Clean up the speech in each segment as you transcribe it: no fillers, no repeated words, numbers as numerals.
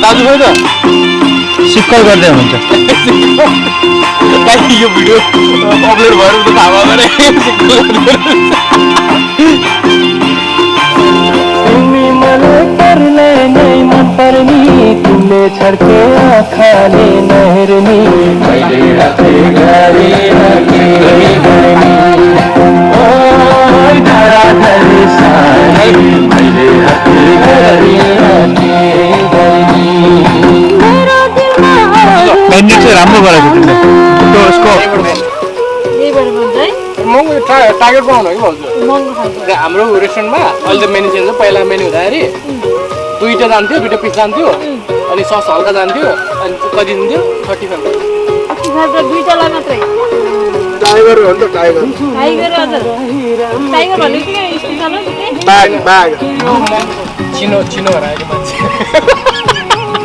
दाजु खोइ त सिक्कल गर्दै हुनुहुन्छ यो भिडियो अपलोड भएर त थाहा भएन तिमी मलाई पर्ने नै मन पर्नी तिमीले छड्के आँखाले नहेर्नी मैले हाते गरे के गर्ने ओ धराधरी साई मैले हाते गरे के गर्ने मेरो दिलमा ब्यान्डेड चाहिँ राम्रो गरेको तिमीले त्यो उसको यहीबाट भन्छ है महँगो टाइगर बनाउनु हो कि भाउजू महँगो खालको हाम्रो रेस्टुरेन्टमा अहिले त मेन्यू चेन्ज हो पहिला मेन्यू हुँदाखेरि दुईवटा जान्थ्यो दुईवटा पिस जान्थ्यो अनि सस हल्का जान्थ्यो अनि कति दिन्थ्यो 35 त दुईटालाई मात्रै टाइगर हो नि त टाइगर टाइगर हजुर टाइगर भनेको के स्पेसल हो के बाघ बाघ चिनो चिनो हराएको मान्छे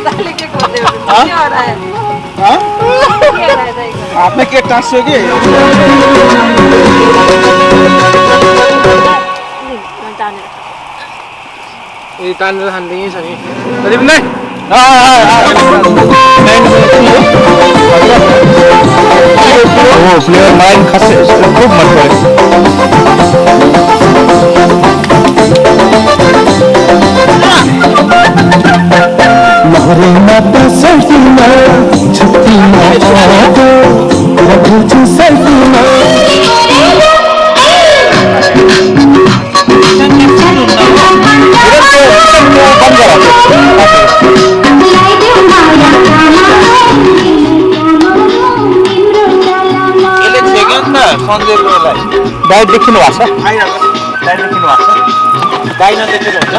ताले के खोज्दै हो के हरायो के हरायो टाइगर हातमा के टाँस्यो कि ए तानेर खानु यहीँ छ नि कति पनि फ्लेभर मलाई खासै खुब मन पर्यो लहरेमा त सर्दिमा छुट्टीमा आएको रखुछु सर्दिमा डाइट देखिनु भएको छ डाइट देख्नु भएको छ गाई नदेख्नु हुन्छ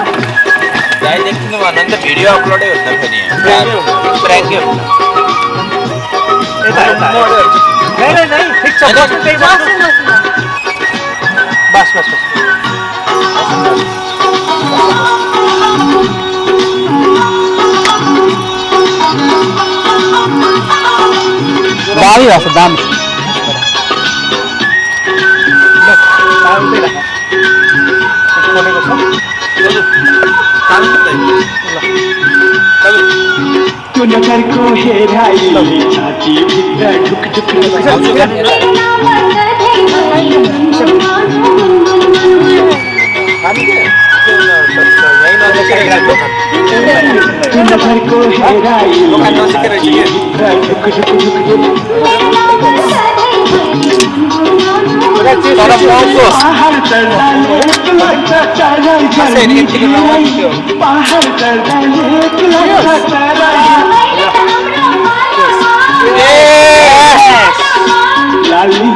गाई देखिनु भन्नु भने त भिडियो अपलोडै हुन्छ फेरि प्र्याङ्कै हुन्छ ठिक छ बस बस बस दामी भएको छ दामी त्यो नजरको हेराइ छाती भित्र ढुक ढुक नजरको हेराइ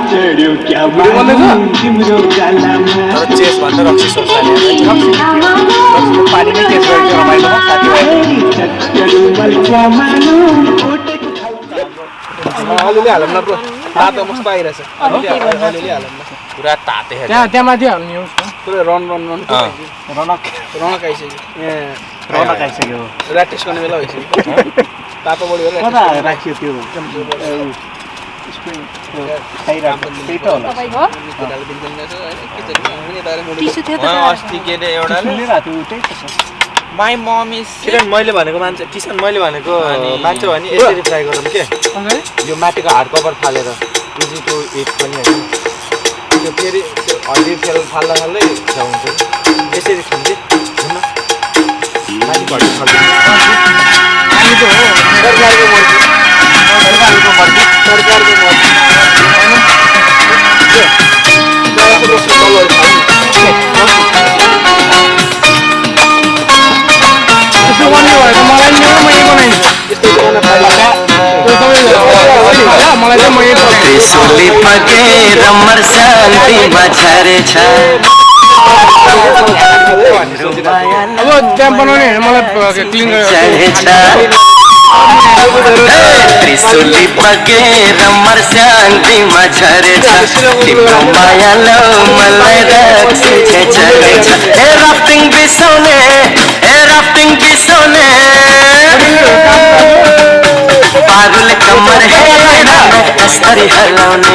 चढ्यो क्या तिम्रो गालामा चेस भन्दा रक्सी सोच्ने पानीमै चेस गरेको रमाइलोमा अलिअलि हालौँ न ब्रो तातो मस्तो आइरहेछ अलिअलि हालौँ न पुरा ताते त्यहाँ माथि हाल्नु पुरा रन रनक आइसक्यो ए रौनक आइसक्यो ऱ्याटिस गर्ने बेला भइसक्यो तातो बढी भएर कता राखियो त्यो अस्ति के अरे एउटा माई मम इज मैले भनेको मान्छे टिसन मैले भनेको मान्छे भने यसरी फ्राई गरौँ के यो माथिको हार्ड कभर फालेर इजी टु इट पनि होइन त्यो फेरि त्यो हल्दी तेल फाल्दा फाल्दै हुन्छ यसरी खान्छ माथि घट्नु सक्छ सरकारको मर्जी त्रिशूली पगेर मर्सान्ती बछारे छ अब त्यहाँ बनाउने मलाई क्लिन त्रिशूली पगेर मर्सान्ती बछारे छ तिम्रो मायालो मलाई रक्सी छेछरे छ हे राफ्टिङ बिसाउने पागल कमर हेरेर कस्तरी हलाउने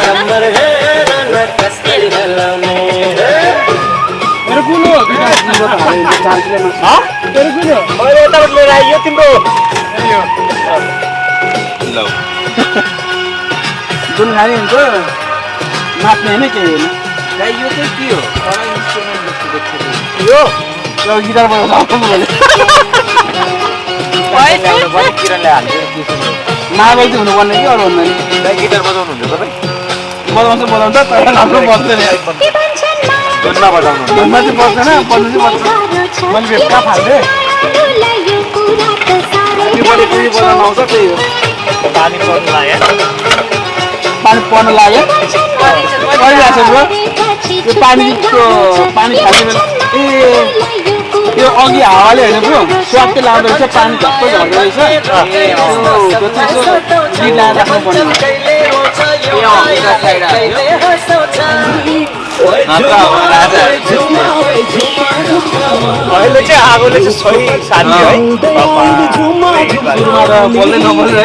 कमर हेरेर कस्तरी हलाउने मैले यताबाट लिएर आएँ यो तिम्रो ल जुन खाने हुन्छ नाच्ने होइन केही होइन दाइ यो चाहिँ के हो कला इन्स्ट्रुमेन्ट जस्तो देख्छ यो गिटार बजाउँछ किरणले हाल्छ मार्बल चाहिँ हुनुपर्ने कि अरू हुँदैन दाइ गिटार बजाउनुहुन्छ तपाईँ बजाउँछ तर राम्रो बज्दैन धुनमा बजाउनु धुनमा चाहिँ बज्दैन बज्नु चाहिँ बज्छ मैले भेट्टा फाल्थेँ बजाउन आउँछ त्यही हो पानी पर्नु लाग्यो पानी पर्न लाग्यो परिरहेको छ ब्रो यो पानीको पानी खाने बेला ए यो अघि हावाले होइन ब्रो स्वाटै लाउँदो रहेछ पानी झप्पै झर्दो रहेछ लिड लाएर राख्नुपर्ने अहिले चाहिँ आगोले चाहिँ सही साथी है बोल्दै नबोल्नु है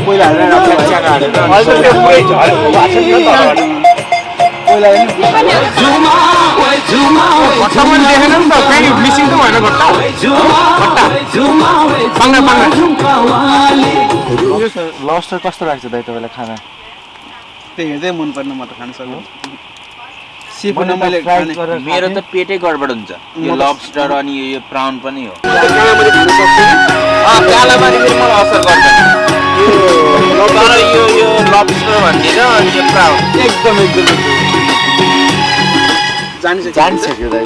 पहिला हालेर अहिले त्यो पुरै झरेको भएको छ नि त तलबाट पहिला घट्टा मैले देखेन नि त फेरि मिसिङ त भएन घट्टा लस्टर कस्तो लाग्छ दाइ तपाईँलाई खाना त्यो हेर्दै मन पर्ने म त खान सक्छु सिफुन मैले खाने मेरो त पेटै गडबड हुन्छ यो लब्स्टर अनि यो प्राउन पनि हो कालामारी फेरि मलाई असर गर्दैन तर यो लब्स्टर भन्ने र अनि यो प्राउन एकदम जानिसक्यो दाइ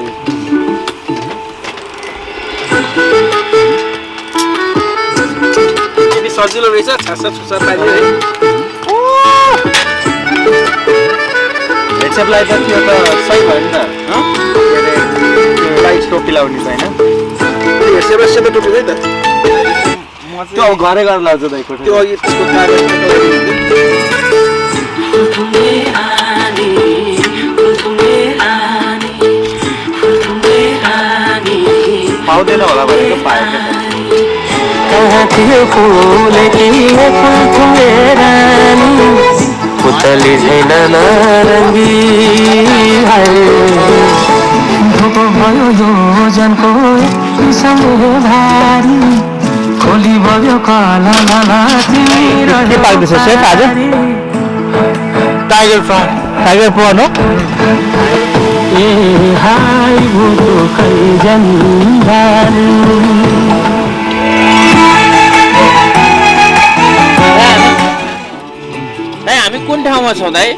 सजिलो रहेछ छासा छुसा पारियो है हेडसेपलाई त त्यो त सही भयो नि त के अरे त्यो लाइट टोपी लाउने छैन हेर्सेबाट सेतो टोपी है त त्यो अब घरै गएर लाउँछ दाइ कोठा त्यो अघि त्यसको कागज पाउँदैन होला भनेको पायो क्या कहाँ थियो फुल कि फुलफुले रानी पुतली छैन नारङ्गी धोको भयो योजनको सँगै भारी खोली बग्यो कला के पाक्दैछ सेफ आज टाइगर प्राउन हो ए हाई भोटो खै जन्दानी दाइ हामी कुन ठाउँमा छौँ दाइ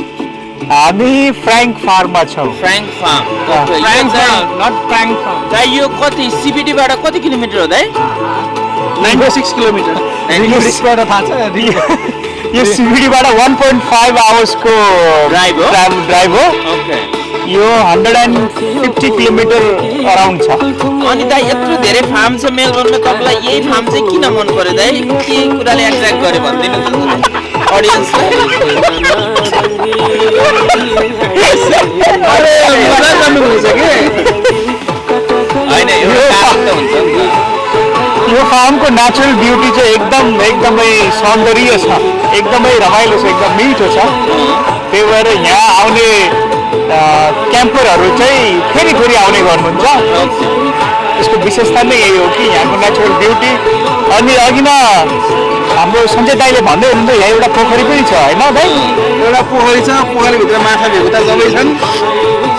हामी फ्र्याङ्क फार्ममा छौँ फ्र्याङ्क फार्म नट प्राङ दाइ यो कति सिबिडीबाट कति किलोमिटर हो दाइ 96 किलोमिटर रिलिजबाट थाहा छ यो सिबिडीबाट 1.5 आवर्सको ड्राइभ हो ड्राइभ हो ओके यो 150 किलोमिटर अराउन्ड छ अनि दाइ यत्रो धेरै फार्म छ मेलबर्नमा तपाईँलाई यही फार्म चाहिँ किन मन पर्यो दाइ के कुराले एट्र्याक्ट गर्यो भनिदिनु त अडियन्सलाई होइन यो कारण त हुन्छ नि त यो फार्मको नेचुरल ब्युटी चाहिँ एकदमै सौन्दर्य छ एकदमै रमाइलो छ एकदम मिठो छ त्यही भएर यहाँ आउने क्याम्परहरू चाहिँ फेरि आउने गर्नुहुन्छ यसको विशेषता नै यही हो कि यहाँको नेचुरल ब्युटी अनि अघि न हाम्रो सञ्जय दाइले भन्दै हुनुहुन्छ यहाँ एउटा पोखरी पनि छ होइन दाइ एउटा पोखरी छ पोखरीभित्र माछा भेगुता जबै छन्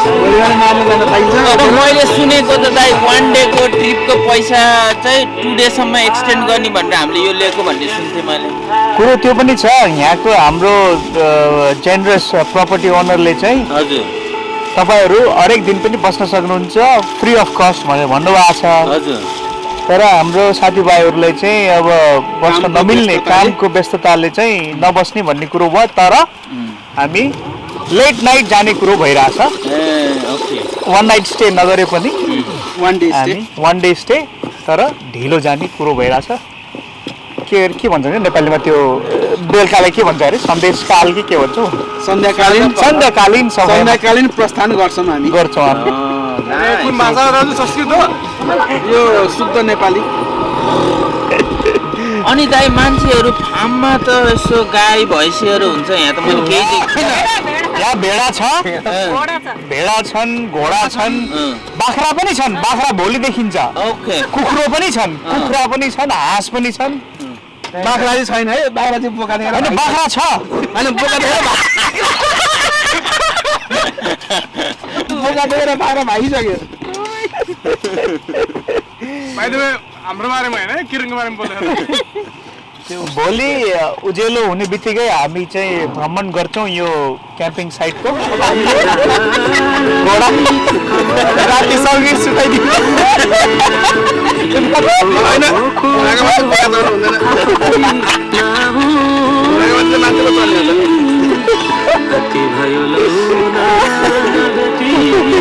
भोलिबाट मार्न जान पाइन्छ अब मैले सुनेको त दाइ 1 डेको ट्रिपको पैसा चाहिँ 2 डेसम्म एक्सटेन्ड गर्ने भनेर हामीले यो लिएको भन्ने सुन्थेँ मैले कुरो त्यो पनि छ यहाँको हाम्रो जेनरस प्रपर्टी ओनरले चाहिँ हजुर तपाईँहरू हरेक दिन पनि बस्न सक्नुहुन्छ फ्री अफ कस्ट भनेर भन्नुभएको छ हजुर तर हाम्रो साथीभाइहरूलाई चाहिँ अब बस्न नमिल्ने कामको व्यस्तताले चाहिँ नबस्ने भन्ने कुरो भयो तर हामी लेट नाइट जाने कुरो भइरहेछ ओके 1 नाइट स्टे नगरे पनि वान डे हामी 1 डे स्टे तर ढिलो जाने कुरो भइरहेछ के भन्छ नि नेपालीमा त्यो बेलुकालाई के भन्छ अरे सन्देशकाल के भन्छौ सन्ध्याकालीन प्रस्थान गर्छौँ हामी कुन भाषा राजु संस्कृत हो यो शुद्ध नेपाली अनि दाइ मान्छेहरू फार्ममा त यसो गाई भैँसीहरू हुन्छ यहाँ त मैले केही देख्दिनँ यहाँ भेडा छ, घोडा छ भेडा छन्, घोडा छन्, बाख्रा पनि छन्, बाख्रा भोलि देखिन्छ, ओके कुखुरो पनि छन्, कुखुरा पनि छन्, हाँस पनि छन्। बाख्रा चाहिँ छैन है, बाख्रा चाहिँ बोका दिएर होइन बाख्रा छ, होइन बोका दिएर बाख्रा भागिसक्यो। हाम्रो बारेमा होइन किरणको बारेमा बोलेको भोलि उज्यालो हुने बित्तिकै हामी चाहिँ भ्रमण गर्छौँ यो क्याम्पिङ साइटको। घोडा राति सर्भिस सुताइदिनु कति भयो लौना नभेटी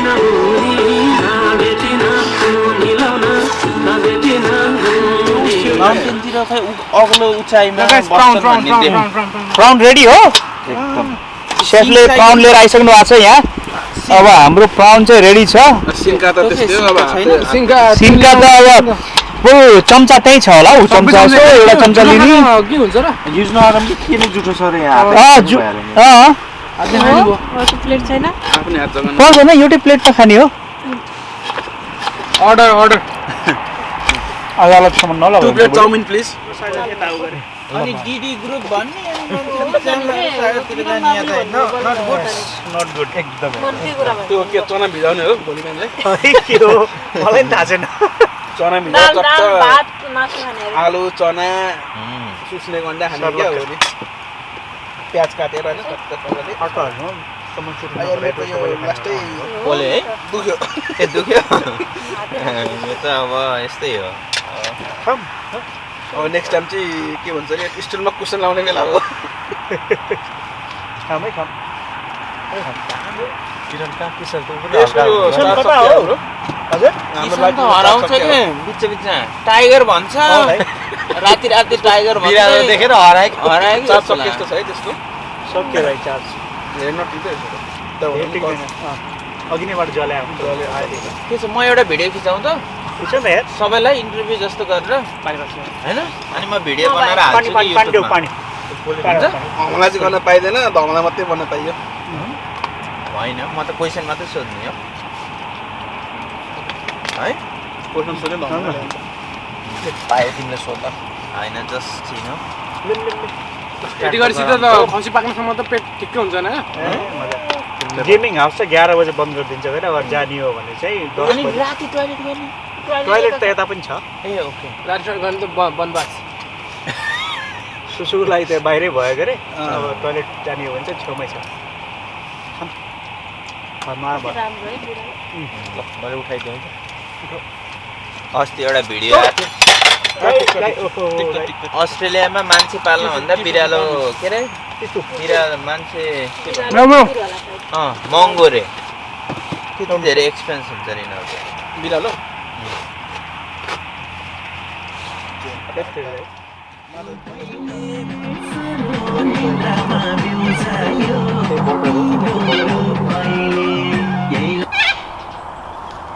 नहुने नभेटी नमिलाउन नभेटी नहुने माउन्टेनतिर खै अग्लो उचाइमा प्राउन रेडी हो? सेफले प्राउन लिएर आइसक्नु भएको छ यहाँ। अब हाम्रो प्राउन चाहिँ रेडी छ। सिन्का त त्यस्तै हो अब सिन्का त अब ओ चम्चा त्यही छ होला हौ, चम्चा छ एउटा चम्चा लिने। के हुन्छ र युज नगरौँ कि किन जुठो छ र यहाँ प्लेट छैन आफ्नै हात जग्गा पर्दैन, एउटै प्लेटमा खाने हो। अर्डर अदालतसम्म नलगाउ। 2 प्लेट चाउमिन प्लिज। अनि डिडी ग्रुप भन्ने नट गुड एकदमै। के कुरा भयो त्यो के चना भिजाउने हो भोलि बिहानलाई? के हो मलाई नि थाहा छैन। चना दाल भिजाएर दाल भात मासु खाने अरे आलु चना सुस्ने गन्डा खाने क्या हो नि। प्याज काटेर हैन टक्क लास्टै बोले है दुख्यो। ए दुख्यो यो त अब यस्तै हो। अब नेक्स्ट टाइम चाहिँ के भन्छ अरे स्टुलमा कुसन लाउने बेला हो। खामै खाम। किरण कहाँ किसन त यसको यो स्टार पता हो? सकिहाल्यो। हजुर हाम्रो किसन त हराउँछ के बिच बिचमा टाइगर भन्छ राति राति टाइगर भन्छ बिरालो देखेर हराए हरायो चार सौ त्यस्तो छ है त्यस्तो। सक्यो भाइ चार्ज। हेर्न ठिकै छ। अघि नैबाट जल्या के छ म एउटा भिडियो खिचाउँ त ठिक छ नि हेर। सबैलाई इन्टरभ्यू जस्तो गरेर पानी राख्छु। हैन अनि म भिडियो बनाएर पानी हाल्छु पानी कि पानी देऊ युट्युबमा पानी। हमला चाहिँ गर्न पाइँदैन, धमला मात्रै बन्न पाइयो। होइन म त क्वेसन मात्रै सोध्ने हो है क्वेसन सोध्यो धमला पाए तिमीले सोध होइन जस्ट चिन यति गरेपछि त खसी पाक्नेसम्म त पेट ठिकै हुन्छ नि। गेमिङ हाउस चाहिँ 11 बजे बन्द गरिदिन्छ भने अब जाने हो भने चाहिँ 10 अनि बजे। राति टोयलेट गर्ने टोयलेट त यता पनि छ। ए ओके राति गर्ने त वनवास सुसुको लागि त बाहिरै भयो के अरे। अब टोयलेट जाने हो भने चाहिँ छेउमै छ। राम्रो है ल मैले उठाइदिउँ अस्ति एउटा भिडियो आएको थियो अस्ट्रेलियामा मान्छे पाल्नु भन्दा बिरालो के अरे बिरालो मान्छे महँगो रे त्यति धेरै एक्सपेन्स हुन्छ नि यिनीहरूको बिरालो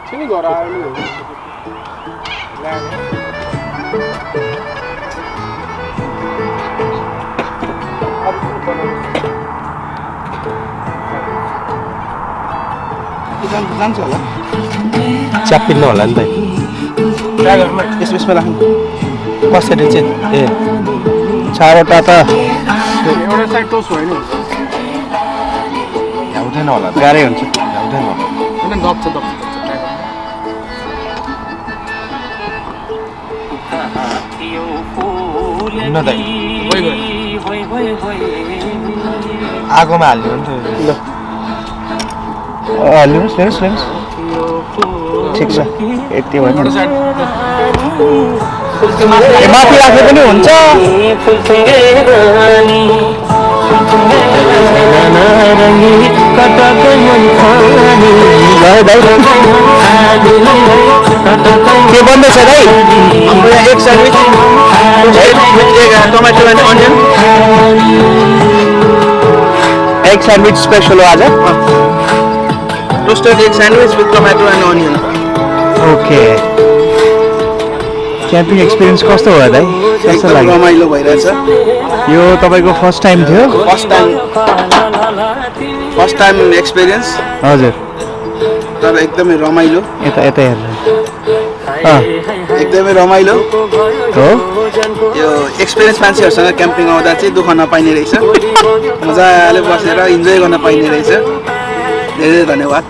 छिनी घर आयो जान्छ होला च्यापिन्न होला नि त यसमा राख्नु कसरी चाहिँ ए चारवटा त एउटा साइड टोस भयो नि भ्याउँदैन होला गाह्रै हुन्छ। भ्याउँदैन होला होइन दप्छ हिँड्न त आगोमा हाल्नु नि त लिनुहोस्। ठिक छ यति भयो। माथि राखे पनि हुन्छ। के बन्दैछ भाइ? हाम्रो यहाँ एक sandwich tomato and onion egg sandwich special हो आज। Toasted egg sandwich with tomato and onion. Okay camping experience कस्तो भयो दाइ? कस्तो एकदम लाग्यो? रमाइलो भइरहेछ। यो तपाईँको फर्स्ट टाइम थियो? First time first time experience हजुर तर एकदमै रमाइलो यता यता हेर्नु एकदमै रमाइलो हो यो एक्सपिरियन्स मान्छेहरूसँग क्याम्पिङ आउँदा चाहिँ दुःख नपाइने रहेछ मजाले बसेर इन्जोय गर्न पाइने रहेछ धेरै धेरै धन्यवाद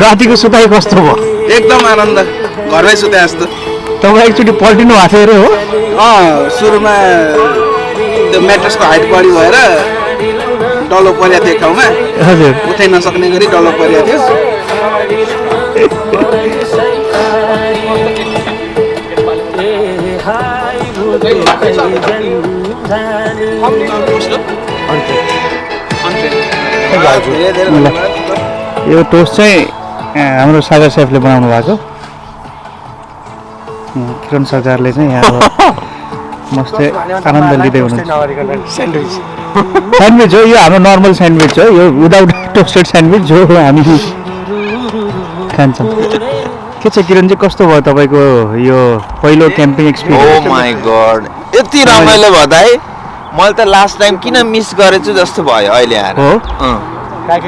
रातिको सुताइ कस्तो भयो एकदम आनन्द घरमै सुते जस्तो तपाईँ एकचोटि पल्टिनु भएको थियो अरे हो सुरुमा त्यो म्याट्रेसको हाइट बढी भएर डल्लो परेको थियो एक ठाउँमा हजुर उठाइ नसक्ने गरी डल्लो परेको थियो यो टोस्ट चाहिँ हाम्रो सागर सेफले बनाउनु भएको किरण सरकारले चाहिँ यहाँ मस्तै आनन्द लिँदै हुनुहुन्छ स्यान्डविच हो यो हाम्रो नर्मल स्यान्डविच हो यो विदाउट टोस्टेड स्यान्डविच जो हामी खान्छौँ के छ किरण चाहिँ कस्तो भयो तपाईँको यो पहिलो क्याम्पिङ ओ एक्सपिरियन्स माई गॉड यति रमाइलो भयो दाइ मैले त लास्ट टाइम किन मिस गरेछु जस्तो भयो अहिले आएर हो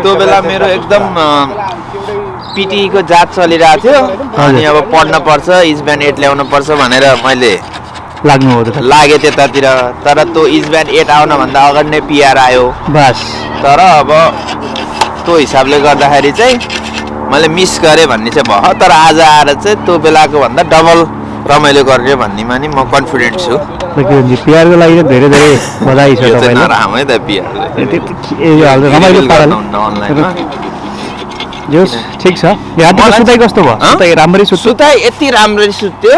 त्यो बेला मेरो एकदम पिटीको जात चलिरहेको थियो अनि अब पढ्न पर्छ इजब्यान्ड 8 ल्याउनु पर्छ भनेर मैले लाग्नु हो त लागेँ त्यतातिर तर त्यो इजब्यान्ड 8 आउनभन्दा अगाडि नै पिआर आयो बस तर अब त्यो हिसाबले गर्दाखेरि चाहिँ मैले मिस गरेँ भन्ने चाहिँ भयो तर आज आएर चाहिँ त्यो बेलाको भन्दा डबल रमाइलो गर्ने भन्नेमा नि म कन्फिडेन्ट छु किरणजी पिआरको लागि त धेरै धेरै बधाई छ यो चाहिँ तपाईँलाई नराम्रो है त पिआर रमाइलो पाराले अनलाइनमा जोस् ठिक छ रातिको सुताइ कस्तो भयो सुताइ राम्ररी सुत्यो सुताइ यति राम्ररी सुत्यो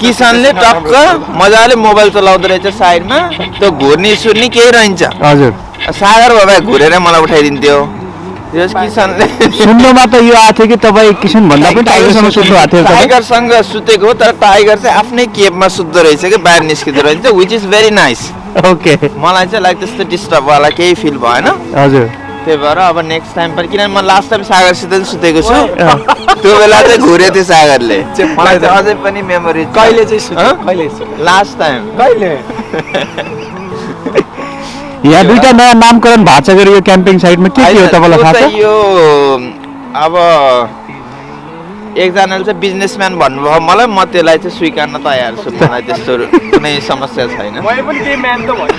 किसनले टक्क मजाले मोबाइल चलाउँदो रहेछ साइडमा त्यो घुर्नी सुर्नी केही रहन्छ हजुर सागर बाबा घुरेर मलाई उठाइदिन्थ्यो यस किसनले सुन्नुमा त यो आएको थियो कि तपाईँ किसन भन्दा पनि टाइगरसँग सुत्नु भएको थियो तपाईँ टाइगरसँग सुतेको हो तर टाइगर चाहिँ आफ्नै केपमा सुत्दो रहेछ कि बाहिर निस्किँदो रहेछ which is very nice okay मलाई चाहिँ लाइक त्यस्तो डिस्टर्बवाला केही फिल भएन हजुर त्यही भएर अब नेक्स्ट टाइम पनि किनभने म लास्ट टाइम सागरसित पनि सुतेको छु त्यो बेला चाहिँ घुरेको थियो सागरले मलाई चाहिँ अझै पनि मेमोरी कहिले चाहिँ कहिले लास्ट टाइम कहिले यहाँ दुईटा नयाँ नामकरण भएको छ गरी यो क्याम्पिङ साइटमा के हो तपाईँलाई थाहा छ यो अब एकजनाले चाहिँ बिजनेसम्यान भन्नुभयो मलाई म त्यसलाई चाहिँ स्वीकार्न तयार छु मलाई त्यस्तो कुनै समस्या छैन मैले पनि केही म्यान त भने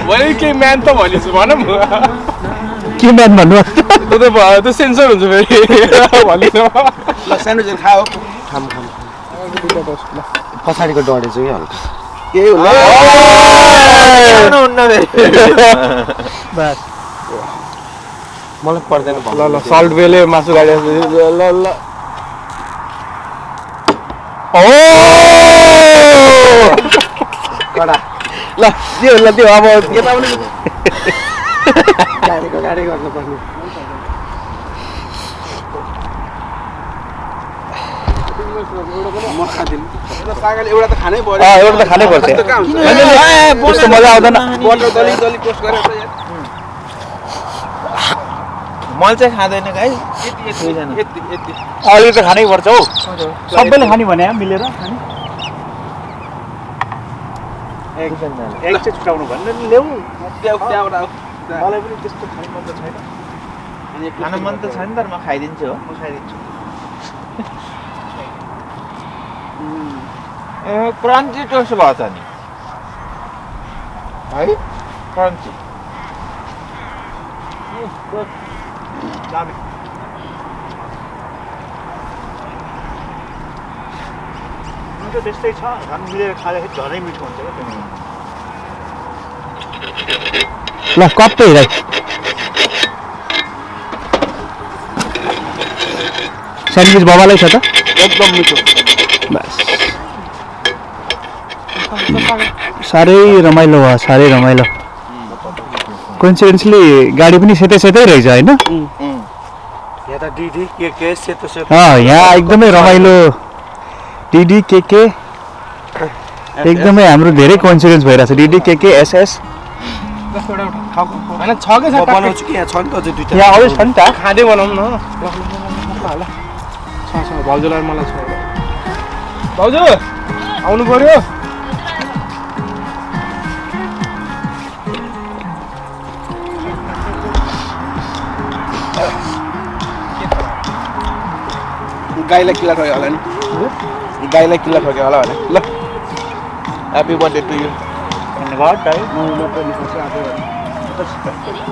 मैले केही म्यान त भनेछु भनौँ के म्यान भन्नु त्यो सेन्सर हुन्छ फेरि भनिदिनु ल स्यान्डविच खाऊ खाम पछाडिको डढे चाहिँ हल्का केही बस मलाई पर्दैन ल ल सल्ट बेले मासु गाडी ल ल ओ कडा ल त्यो अब यता पनि गाडी गर्नुपर्ने म खाँदिनँ सागरले एउटा त खानै पर्यो एउटा त खानै पर्छ त्यस्तो मजा आउँदैन बटर दली दली पोस्ट गरेर मैले चाहिँ खाँदैन गाई अलि त खानै पर्छ हौ सबैले खाने भने मिलेर खाने एक चाहिँ छुटाउनु भन्नु ल्याऊ त्यहाँबाट आऊ मलाई पनि त्यस्तो खाने मन त छैन खान मन त छैन तर म खाइदिन्छु हो म खाइदिन्छु क्रन्ची टोस्ट भएको छ नि है क्रन्ची त्यस्तै छ झन् मिलेर खाँदाखेरि झनै मिठो हुन्छ क्या ल कप्पै हेर स्यान्डविच बबालै छ त एकदम मिठो बस साह्रै रमाइलो भयो साह्रै रमाइलो कोइन्सिडेन्सली गाडी पनि सेतै सेतै रहेछ होइन यहाँ त डिडी के सेतो सेतो यहाँ एकदमै रमाइलो डिडी के एकदमै हाम्रो धेरै कोइन्सिडेन्स भइरहेछ डिडी के एसएस होइन छ कि म बनाउँछु कि यहाँ छ नि त अझै दुईटा यहाँ अझै छ नि त खाँदै बनाउनु न छ भाउजूलाई मलाई छ भाउजू आउनु पर्यो गाईलाई किल्ला ठोक्यो होला नि गाईलाई किल्ला ठोक्यो होला भने ल ह्यापी बर्थडे टु यु धन्यवाद दाइ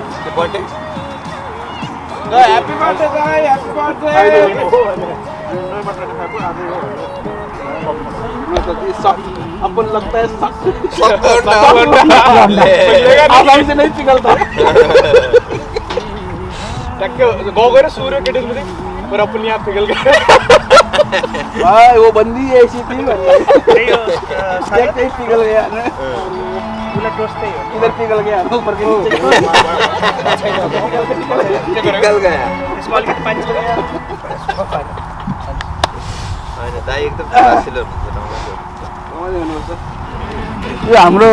ह्यापी बर्थडे गाई ह्यापी बर्थडे अपन लगता है आराम से नहीं पिघलता गाउँ गएर सूर्य केटेपछि और अपन यहाँ पिघल गया भाई वो बंदी ऐसी थी देखते ही पिघल गया ना इधर पिघल गया ऊपर के नीचे पिघल गया स्मल के पानी चला गया हैन दाइ एकदम रसिलो हुन्छ यो हाम्रो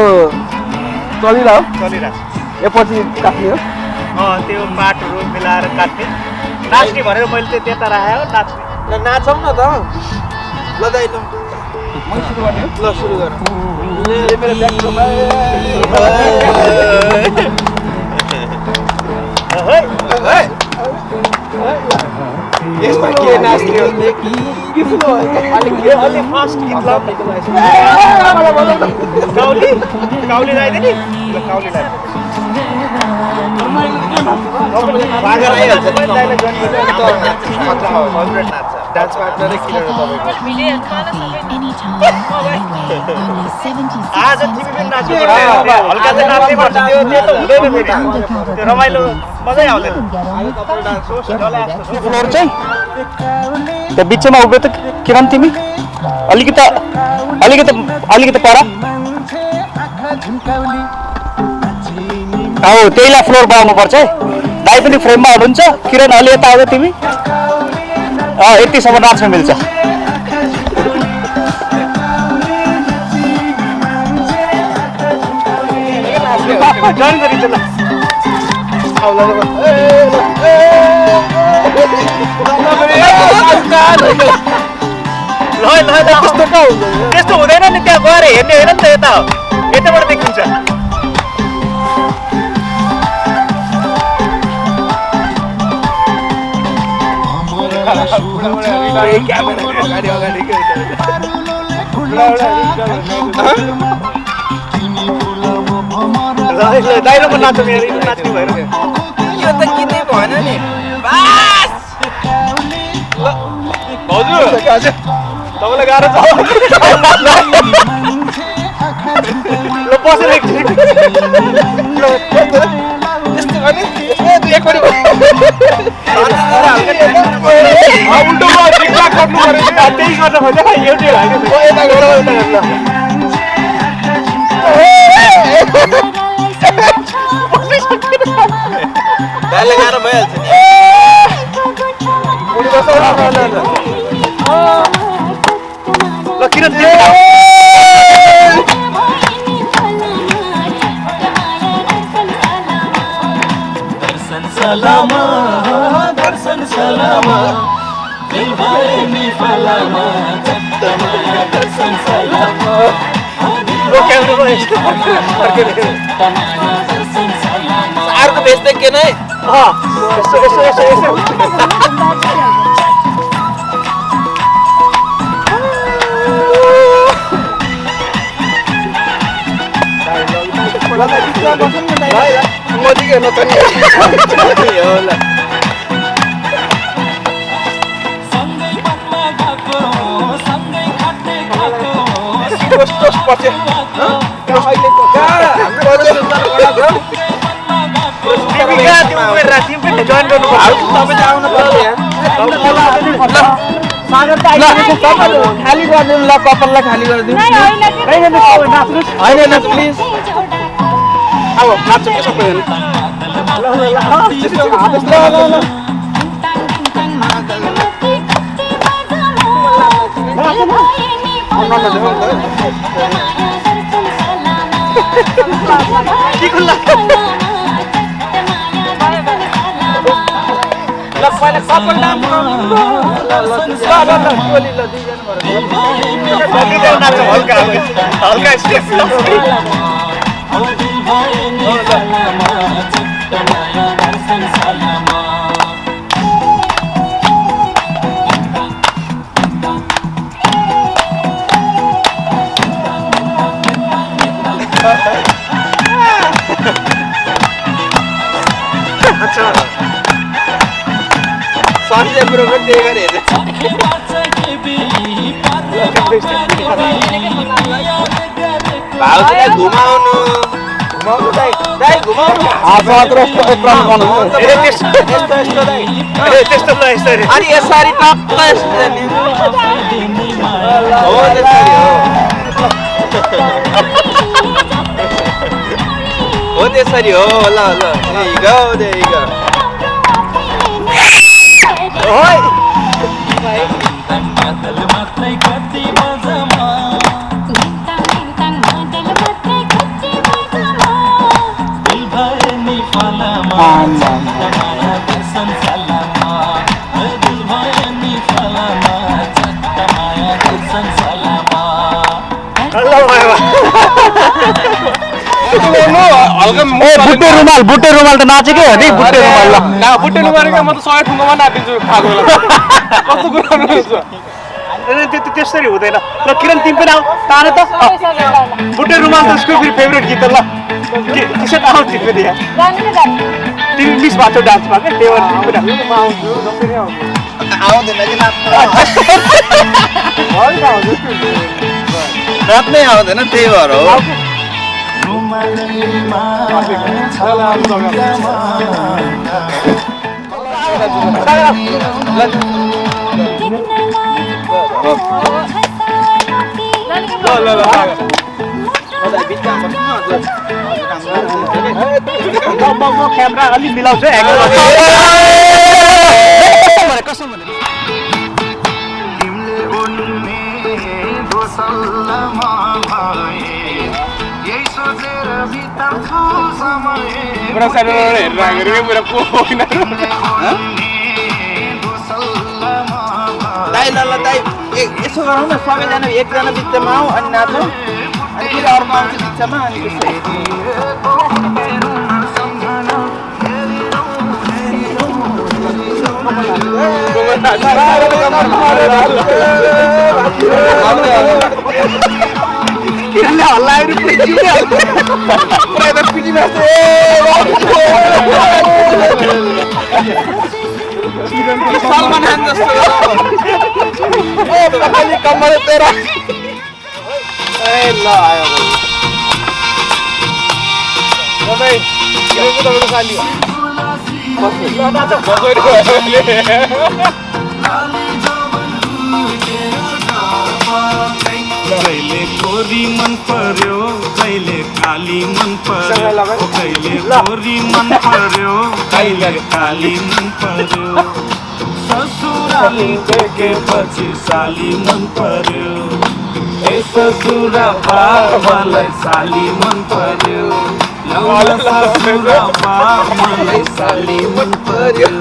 चलिरह्यो चलिरहेको यो पछि काट्ने हो त्यो पाटहरू मिलाएर काट्ने नाच्ने भनेर मैले चाहिँ त्यता राखेँ हो नाच्ने नाचौँ न त ल दाइ ल म सुरु गर्ने ल सुरु गर ये मेरो ब्याकग्राउन्डमा यसमा के नाच्ने हो अलि फास्ट गीत ल काउली काउली लगाइदिए नि ल काउली लगाइदिए भागर आइहाल्छ नि डान्स पार्टनरै किनेर आज तिमी पनि नाच्नु पर्छ हल्का चाहिँ नाच्नै पर्छ त्यो त हुँदैन फेरि त्यो रमाइलो मजै आउँदैन फ्लोर चाहिँ त्यो बिचमा उभियो त किरण तिमी अलिकति पर हो त्यहीलाई फ्लोर बनाउनु पर्छ है दाइ पनि फ्रेममा हुनुहुन्छ किरण अलि यता आउँदै तिमी यतिसम्म नाच्न मिल्छ जइन गरिन्छ ल त्यस्तो हुँदैन नि त्यहाँ गएर हेर्ने होइन नि त यताबाट देखिन्छ दाइरोमा नाच्नु मेरो नाच्नु भएर यो त गीतै भएन नि हजुर तपाईँलाई गाह्रो छ ल बसेर एकछिन उल्टो जिगजाग गर्नु पर्यो त्यही गर्न खोजेँ एउटै लाग्यो दाइले गाह्रो भइहाल्छ नि ल किरण सलामा दर्शन सलामा दिल भए नि फलामा तमाया दर्शन सलामा अर्को बेच्दै के नै मोदीको नतनी होला सँगै पत्मा गएको सँगै खाट्ने खाएको कस्तो पछि अहिलेको हाम्रो तिमी पनि जोइन गर्नुपर्छ तपाईँ आउनु पर्छ खाली गरिदिउँ ल कपाललाई खाली गरिदिउँ होइन प्लिज अब नाच्छु के सबैजना हल्का स्टेप दिल भए नि फलामा तमाया दर्शन सलामा अर्जे ब्रोको त्यही गरे हेर्छ भाउजूलाई घुमाउनु दाइ घुमाउनु अनि यसरी टक्क हो त्यसरी हो त्यसरी हो ल ल there you go ओइ बुट्टे रुमाल त नाचेकै हो नि बुट्टे रुमाल बुट्टे रुमाल म त 100 ठुङ्गोमा नाचिदिन्छु खाएको बेला कस्तो कुरा गर्नुहुन्छ त्यसरी हुँदैन ल किरण तिमी पनि आऊ तान त बुट्टे रुमाल त उसको फेभरेट गीत ल किसन आऊ तिमी पनि यहाँ तिमी मिस भएको छौ डान्समा क्या त्यही भएर तिमी पनि आउँदैन कि नाच्नै आउँदैन त्यही भएर हो क्यामेरा अलि मिलाउँछु दाइ ल दाइ यसो गरौँ न सबैजना एकजना बिचमा आऊ अनि नाचौँ अनि फेरि अर्को आउँछ बिचमा अनि सलमान खान जस्तो कम्मर तेरा ए ल आयो कहिले कोरी मन पर्यो कहिले काली मन पर्यो कहिले कोरी मन पर्यो कहिले काली मन पर्यो ससुराली देखेपछि साली मन पर्यो ए ससुरा मलाई साली मन पर्यो ससुरा मलाई साली मन पर्यो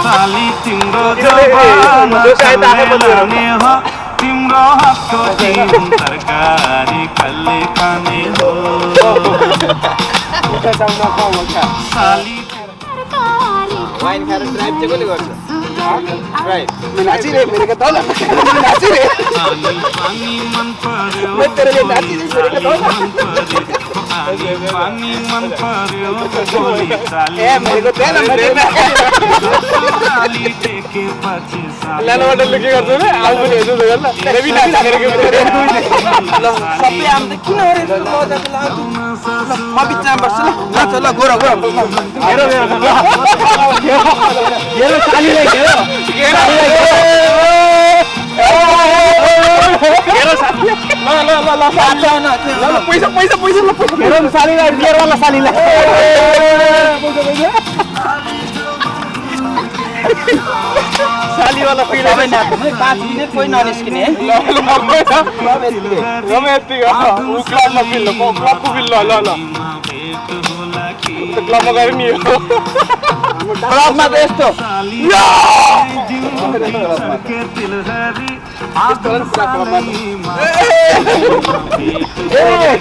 साली तिम्रो जवानी हो तिम्रो हातको चिम तरकारी कल्ले खाने हो साली वाइन खाएर ड्राइभ चाहिँ कसले गर्छ ड्राइभ नाचिरे मेरो त नाचिरे पानी मन पर्यो पानी मन पर्यो गोली चाली ए मेरो त साली देखेपछि साली लानबाट लुके गर्छ नि आउ पनि हेर्नु त गर्न रेबी नाचेर के ल सबै आम त किन अरे म बिचमा बस्छु ल नाच ल गोरा गोरा हेरो सालीलाई हेरो पैसा हेरो सालीलाई लिएर वाला सालीलाई सालीवाला फिल सबै नाच्नु 5 मिनेट कोही ननिस्किने है रमे यति ऊ क्लबमा फिल क्लबको फिल ल क्लबमा गएर नि क्लबमा त यस्तो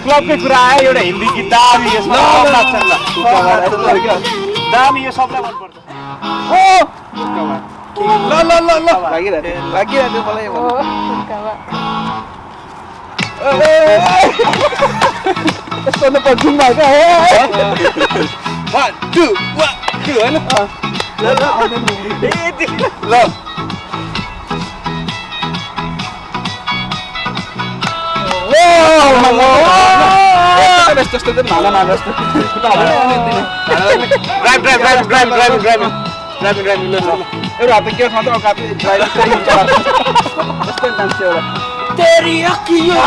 क्लबकै कुरा आयो एउटा हिन्दी गीत दामी यसमा दामी यो सबलाई मनपर्छ लागिरहेको मलाई यस्तो न पर्छौँ भएको जस्तो नाला नाला जस्तो एउटा हात के खान्छ अर्को हात ड्राइभिङ चलाउँछ जस्तै मान्छे एउटा तेरी अखियों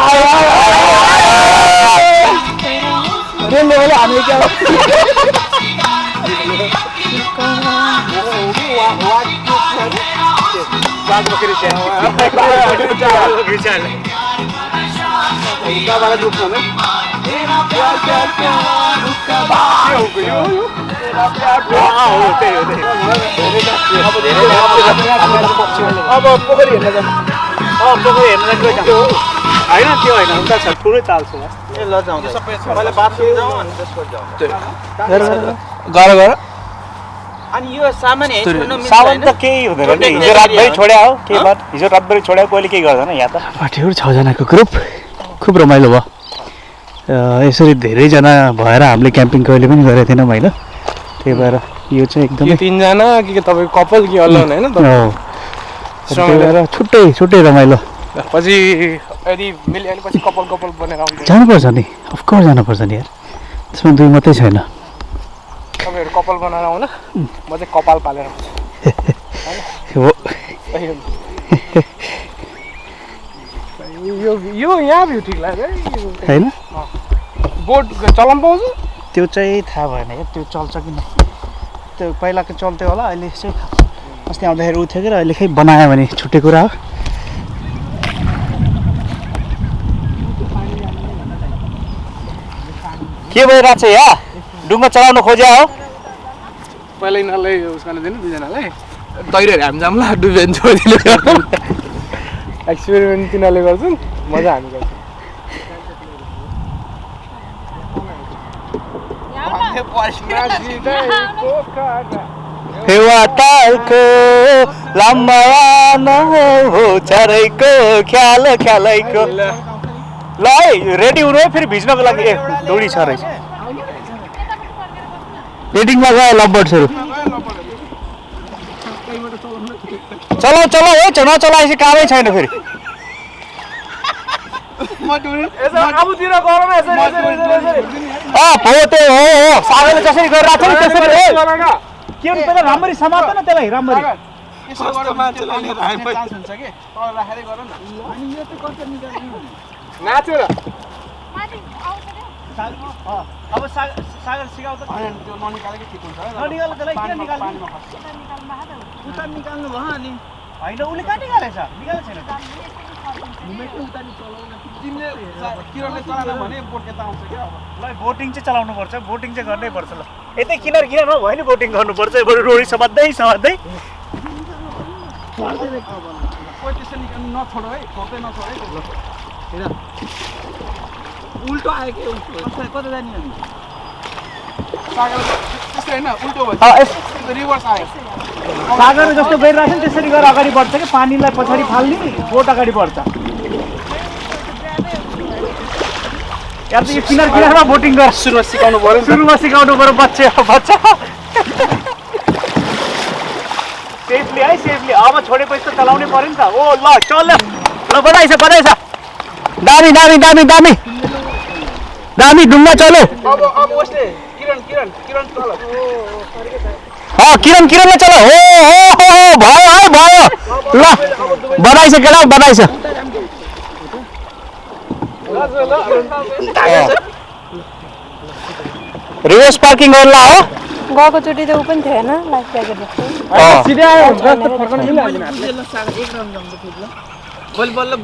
रेलले होला हामी के अब पोखरी हेर्न जाउँ पोखरी हेर्न गइन्छ होइन त्यो होइन उता छ ठुलै ताल छ ए ल जाउँ पहिला बाथरुम जाउँ अनि त्यसपछि जाउँ गर अनि यो सामान है छोड्नु मिल्दैन सावन त केही हुँदैन नि हिजो रातभरि छोड्या हो के बात हिजो रातभरि छोड्या कोहीले केही गर्दैन यहाँ त पार्टीहरू 6 जनाको ग्रुप खुब रमाइलो भयो यसरी धेरैजना भएर हामीले क्याम्पिङ कहिले पनि गरेको थिएनौँ होइन त्यही भएर यो चाहिँ एकदमै 3 जना कि तपाईको कपल कि अलोन हैन त्यही भएर छुट्टै रमाइलो पछि यदि मिल्यो भने पछि कपल बनेर आउँछ जानुपर्छ नि अफकोर्स जानुपर्छ नि यार त्यसमा दुई मात्रै छैन तपाईहरु कपल बनाएर आउन म चाहिँ कपाल पालेर आउँछु हो यो यहाँ भ्यू ठीक लाग्यो हैन बोट चलाउन पाउँछ त्यो चाहिँ थाहा भएन यार त्यो चल्छ कि नै त्यो पहिलाको चल्थ्यो होला अहिले चाहिँ अस्ति आउँदाखेरि उठ्यो कि र अहिले खै बनायो भने छुट्टै कुरा हो के भइरहेको छ यहाँ डुङ्गा चलाउन खोज्या हो पहिला यिनीहरूलाई उसकान दिनु दुईजनालाई तैरेर हामी जाउँला डुबेन छोडिदिनु एक्सपेरिमेन्ट तिनीहरूले गर्छन् मजा हामी गर्छौँ हेवा तालको लाम्बायान हो चरैको ख्याल ख्यालैको ल है रेडी हुनु है फेरि भिज्नको लागि ए दौडी छ रहेछ रेडिङमा गयो लभबर्ड्सहरू चलाउ चलाउ है नचलाएपछि कामै छैन फेरि हो त्यो हो सागरले जसरी गरिरहेको छ नि त्यसरी के हो पहिला राम्ररी समात न त्यसलाई राम्ररी नाच्यो र अब सागर सिकाउ त त्यो ननिकालेकै ठिक हुन्छ ननिकाल्नु त्यसलाई किन निकाल्नु उता निकाल्नु भयो अनि होइन उसले कहाँ निकालेछ निकालेको छैन तिमीले किरणले चलाएन भने बोट यता आउँछ क्या अब ल बोटिङ चाहिँ चलाउनु पर्छ बोटिङ चाहिँ गर्नै पर्छ ल यतै किनार किनार भयो नि बोटिङ गर्नुपर्छ बरु रोडी समात्दै कोही त्यसै निकाल्नु नछोड है छोड्दै नछोड है हेर उल्टो आयो कि कता जाने अनि त्यस्तो होइन उल्टो भयो रिभर्स आयो सागर जस्तो गइरहेको छ नि त्यसरी गरेर अगाडि बढ्छ कि पानीलाई पछाडि फाल्ने बोट अगाडि बढ्छ यहाँ त यो किनार किनारमा बोटिङ गर सुरुमा सिकाउनु पऱ्यो बच्चा सेफली है सेफली अब छोडेपछि त चलाउनै पऱ्यो नि त ओ ल चल ल बधाई छ दामी दामी दामी दामी दामी डुङ्गा चलो अब उसले किरण चल किरणलाई चलो हो भयो है भयो ल बधाई छ केटा बधाई छ रिभर्स पार्किङ गर्ला हो गएको चोटि त ऊ पनि थियो होइन लाइफ ज्याकेट जस्तो सिधै आयो भने त फर्कन मिल्दैन बुझेल सागर एक राउन्ड जाउँ त फेरि ल बल्ल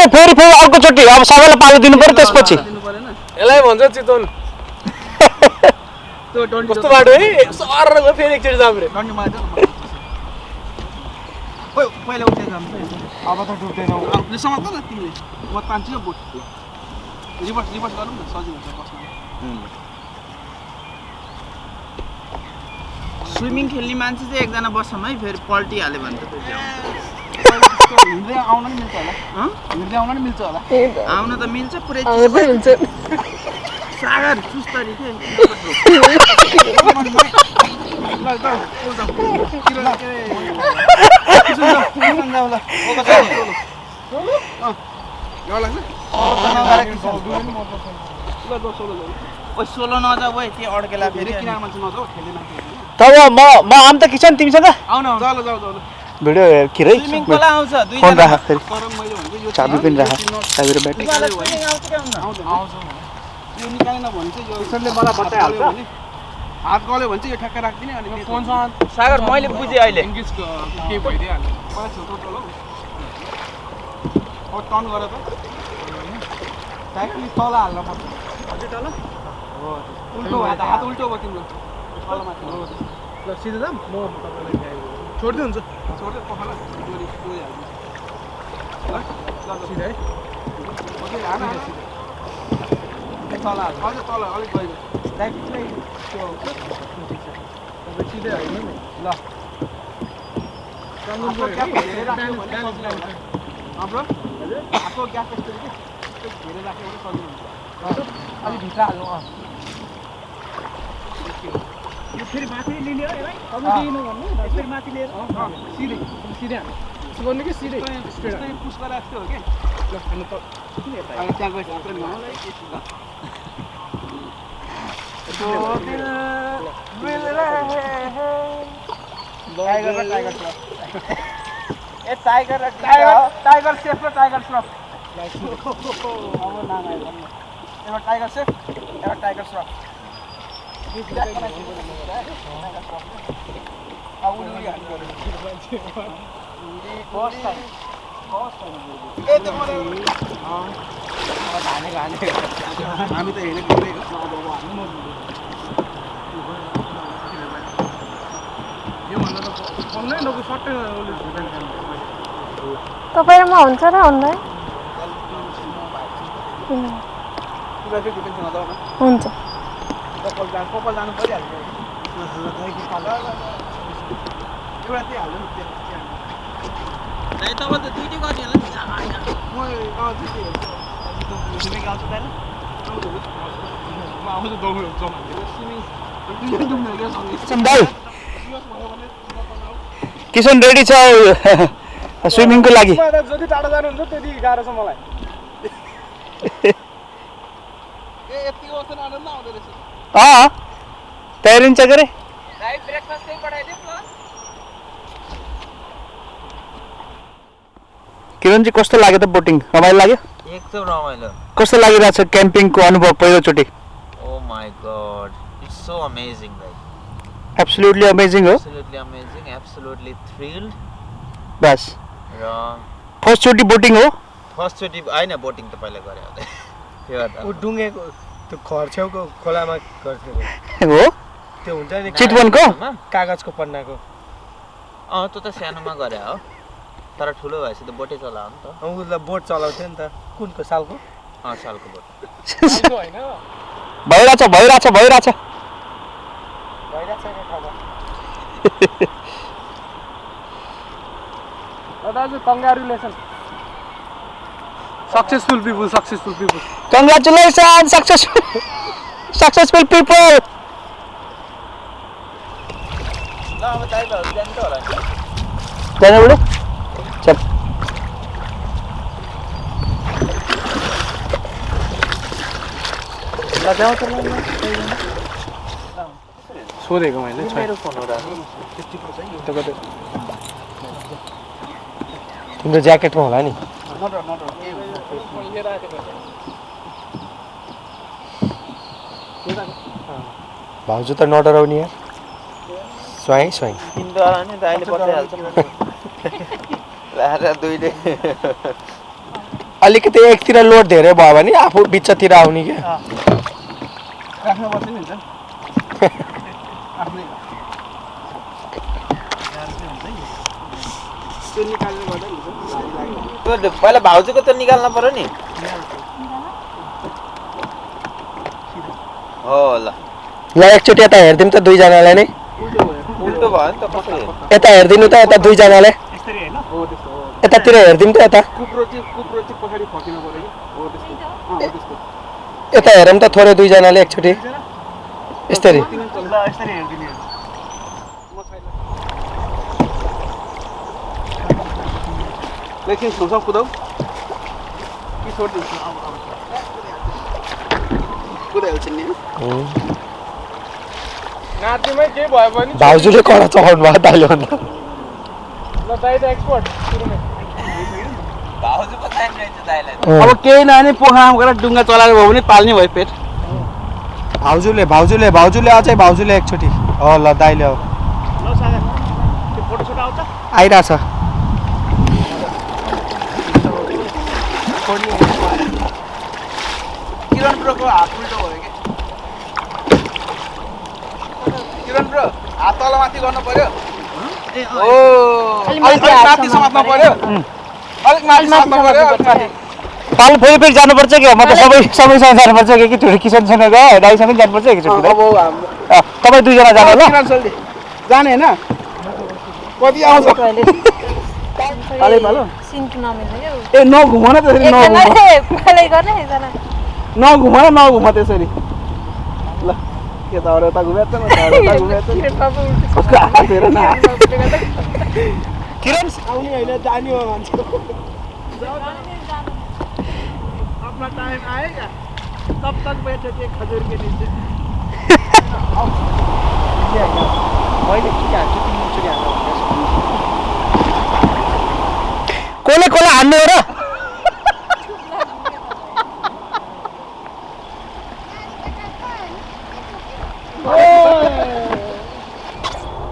फेरि फेरि अर्कोचोटि अब सबैलाई पालो दिनु पर्यो त्यसपछि दिनु परेन यसलाई भन्छ चितवन त्यो डन्डी कस्तो बाटो है सर गयो फेरि एकचोटि जाम रे डन्डी मार्छ ओइ पहिला उठे जाम अब त डुब्दैनौ अब समात न तिमीले म तान्छु बोट रिभर्स गरौँ न सजिलो हुन्छ बस्न स्विमिङ खेल्ने मान्छे चाहिँ एकजना बस्छौँ है फेरि पल्टिहाल्यो भने त हिँड्दै आउन नि मिल्छ होला हिँड्दै आउन नि मिल्छ होला आउन त मिल्छ पुरै हुन्छ सागर सुस्तरी के सोलो नजाऊ है त्यो अड्केला फेरि किन मान्छे नजाऊ खेल्ने मान्छे तब म आम त किसान तिमीसँग आउन जाऊ भिडियो के रे स्विमिङ खोला आउँछ दुई फोन राख फेरि गरम मैले भनेको यो चाबी पनि राख चाबी र ब्याट्री आउँछ यो निकालेन भने चाहिँ यो यसले मलाई बताइहाल्छ हात गल्यो भने चाहिँ यो ठ्याक्कै राख्दिने अनि फोनसँग सागर मैले बुझेँ अहिले के भइदिइहाल्यो मलाई छेउछाउ चलाऊ अब टर्न गर त ट्याक्कै तल हाल्न पर्छ अझै तल हो उल्टो हात उल्टो भयो तिम्रो तलमाथि ल सिधै जाम म तपाईँलाई छोड्दै हुन्छ छोड्दै पखाला डोरी हाल्नु ल सिधै है अझै हान तल हाल अझै तल अलिक गयो ट्याक्कै त्यो तपाईँ सिधै हाल्नु नि ल हाम्रो हातको ग्यास यस्तो के धेरै राख्यो भने सजिलो हुन्छ अलिक भित्र हाल्नु यो फेरि माथि लिने हो यसलाई दिनु भन्नु फेरि माथि लिएर सिधै हाल्नु यसो गर्नु कि सिधै स्ट्रेट पुस गरेर जस्तो हो कि ल खानु त त्यहाँ गएछ मलाई के ल टाइगर र टाइगर श्रफ ए टाइगर र टाइगर सेफ र टाइगर श्रफ अब नाम आयो एउटा टाइगर सेफ एउटा टाइगर श्रफ हामी त हेरेको तपाईँमा हुन्छ र हुँदैन हुन्छ कपाल जानु परिहाल्छ एउटा त्यही हाल्नु नि तपाईँ त दुइटै गर्ने भाइ किसन रेडी छ स्विमिङको लागि जति टाढा जानुहुन्छ त्यति गाह्रो छ मलाई तयारिन्छ के अरे किरण चाहिँ कस्तो लाग्यो त बोटिङ रमाइलो लाग्यो एकदम रमाइलो कस्तो लागिरहेछ क्याम्पिङको अनुभव पहिलोचोटि oh my god it's so amazing भाइ एब्सोल्युटली अमेजिङ हो एब्सोल्युटली अमेजिङ एब्सोल्युटली थ्रिल्ड बस र फर्स्ट चोटि बोटिङ हो फर्स्ट चोटि होइन बोटिङ त पहिला गरे होला त्यो ऊ डुङ्गेको त्यो घर छेउको खोलामा गर्थ्यो हो त्यो हुन्छ नि चितवनको कागजको पन्नाको त्यो त सानोमा गरे हो तर ठुलो भएपछि त बोटै चलायो नि त उसलाई बोट चलाउँथ्यो नि त कुनको सालको सालको बोट भइरहेछ दाजु congratulation successful people congratulation successful people ल अब ड्राइभरहरू जान्छ होला नि जाने बोले चल सोधेको मैले मेरो फोन हो र तिम्रो ज्याकेटमा होला नि भाउजू त नडराउने यार स्वाई स्वाई किन्दोला नि दाइले बचाइहाल्छ ल्याएर दुईले अलिकति एकतिर लोड धेरै भयो भने आफू बिचतिर आउने क्या राख्नु पर्छ नि हुन्छ त्यो निकाल्नु पर्दा नि त्यो पहिला भाउजूको त्यो निकाल्न पर्यो नि हो ल ल एकचोटि यता हेरिदिउँ त दुईजनालाई नै उल्टो भयो नि त कसरी यता हेरिदिनु त यता दुईजनाले यतातिर हेरिदिउँ त यता कुप्रो चाहिँ पछाडि फकिनु पर्यो कि हो त्यस्तो त्यस्तो यता हेरौँ त थोरै दुईजनाले एकचोटि यसरी ल यसरी हेरिदिने एकछिन छेउछाउ कुदाउ कि छोडिदिन्छु कुदाइहाल्छ नि नातिमै केही भयो भने भाउजूले कडा चलाउनु भयो दाइले भन्दा ल दाइ त एक्सपर्ट सुरुमै भाउजूको टाइम रहेछ दाइलाई अब केही नआने पोखरामा गएर डुङ्गा चलाएको भयो भने पाल्ने भयो पेट भाउजूले अझै भाउजूले एकचोटि हो ल दाइले हो ल सागा त्यो फोटो छोटो आउँछ आइरहेछ किरण ब्रोको हात उल्टो भयो कि किरण ब्रो हात तल माथि गर्नु पर्यो अलिक माथि समात्नु पर्यो अलिक माथि समात्नु पर्यो पाल फेरि जानुपर्छ कि म त सबैसँग जानुपर्छ कि त्यो किसनसँग गयो दाइसँग जानुपर्छ एकचोटि तपाईँ दुईजना जानु ल जाने होइन कति आउँछ पालै पालो सिन्टु नमिल्ने क्या ए नघुम न त्यसरी नघुम नघुम त्यसरी ल यताबाट यता घुमेछ कसको हात हेर न किरण आउने होइन जाने हो मान्छे अपना टाइम आएगा तब तक बैठे थे खजूर के नीचे कोले हान्ने हो र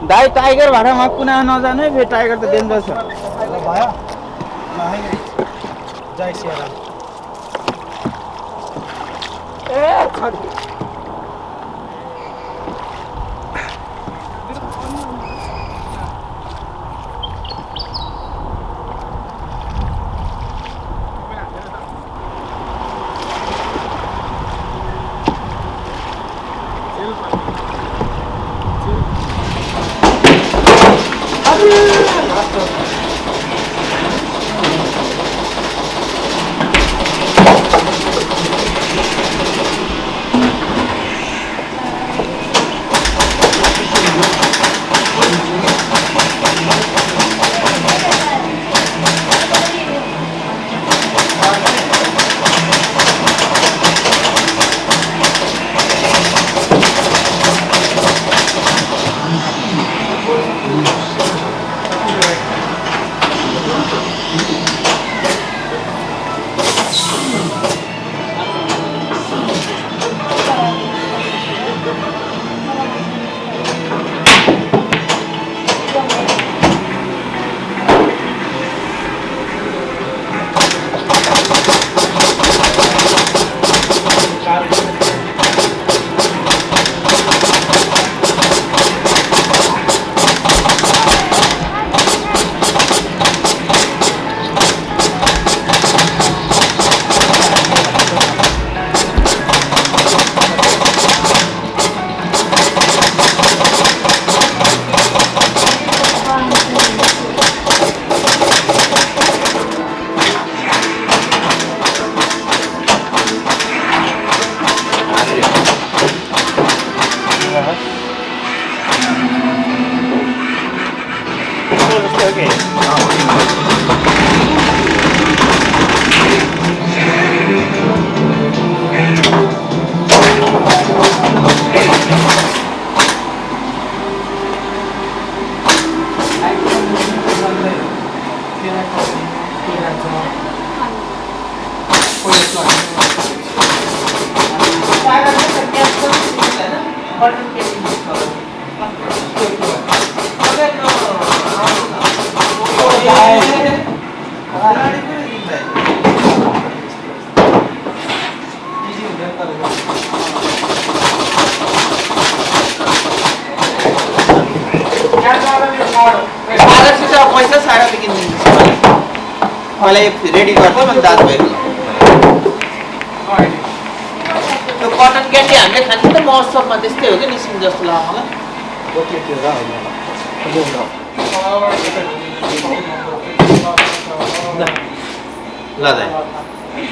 दाइ टाइगर भाडामा कुना नजाने फेरि टाइगर त डेन्जर छ भयो जय श्री राम बटन हुन्छ पैसा सागाले किनिदिन्छु मलाई रेडी गरिदियो भने दाजु भएको त्यो कटन क्यान्डी हामीले खान्छ त महोत्सवमा त्यस्तै हो कि निस्किन्छ जस्तो लाग्छ मलाई ल दाइ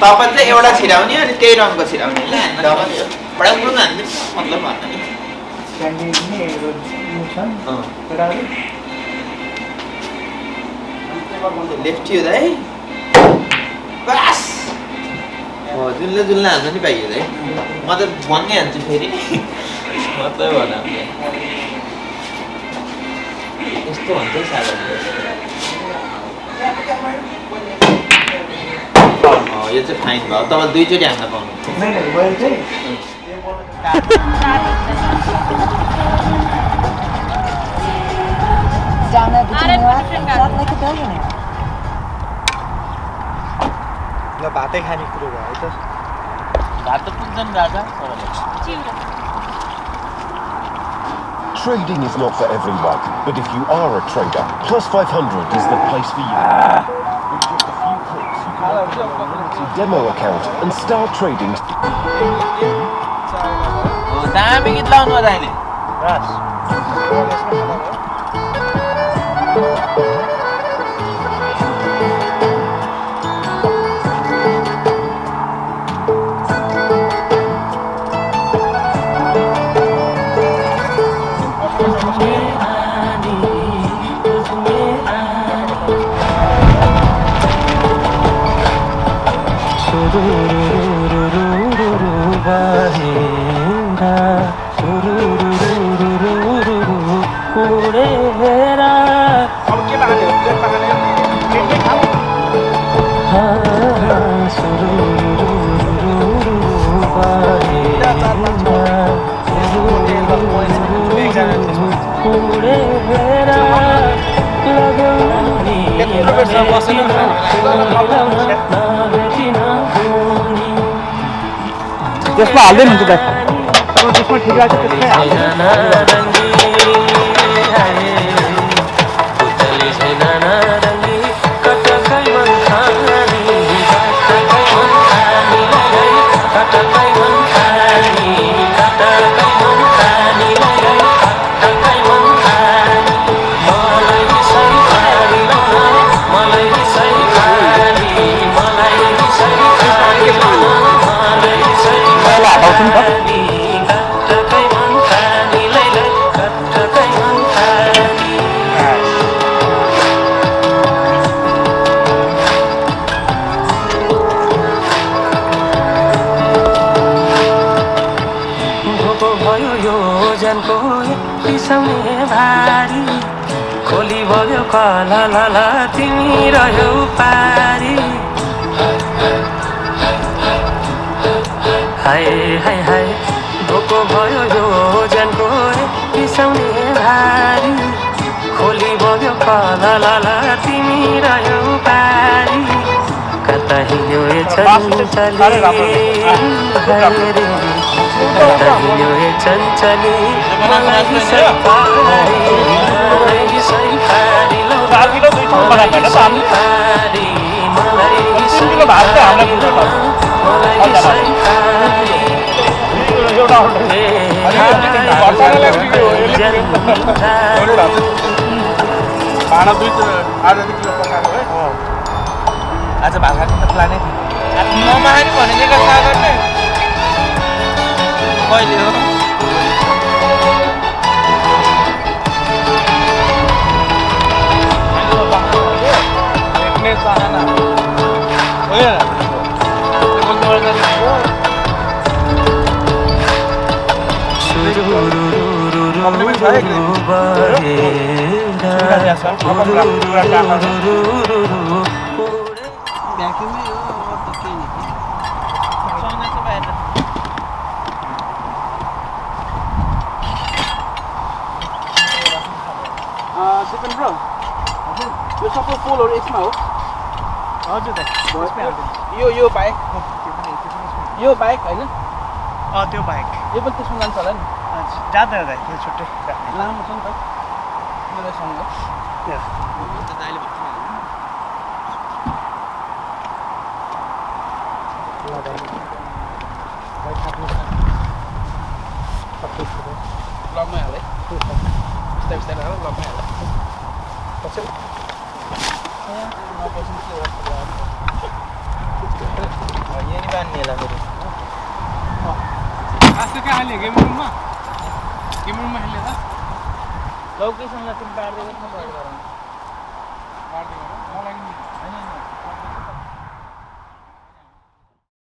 तपाईँ चाहिँ एउटा छिराउने अनि त्यही रङको छिराउने ल बडा कुरो हान्नु मतलब भन्नु लेफ्टी हो दाइ बस जुल्ले जुल्ले हान्छ नि पाइयो दाइ म त भन्ने हान्छु फेरि मतलब भन यस्तो भन्छ साह्रो यो चाहिँ फाइन भयो तपाईँ दुईचोटि हान्न पाउनु ल भातै खाने कुरो भयो त भात त पुग्छ नि राजा Trading is not for everyone, but if you are a trader, Plus 500 is the place for you. With just a few clicks, you can open a limited demo account and start trading. दामी गीत लाउनु हो दाइले त्यसमा हाल्दैन हुन्छ दाइ त्यसमा ठिक लाग्छ त्यसमै खोली भयो कला लाला तिमी रह्यौ पारी हाय हाय हाय धोको भयो यो जनको बिसाउने भारी खोली भयो कला लाला तिमी रह्यौ पारी कता हिँड्यो ए चञ्चली कता हिँड्यो ए चञ्चली मलाई सफारी आज भात खाने त प्लानै थियो नमाहानी भनेको कथा गर्ने कहिले हो दिपेन ब्रो यो सबै पोलहरु यसमा हो हजुर दाइ यो बाइक यो बाइक हैन त्यो बाइक यो पनि त्यसमा जान्छ होला नि जाँदैन दाइ त्यो छुट्टै लामो छ नि त मेरो सँग ब्लगमा हाले बिस्तारै बिस्तारै हाल ब्लगमा हाल यही बान्नेला फेरि आजको कहाँ हाल्ने गेम रुममा हाल्ने त लौकीसँग तिमी बाँड्दै गर्नु भयो मलाई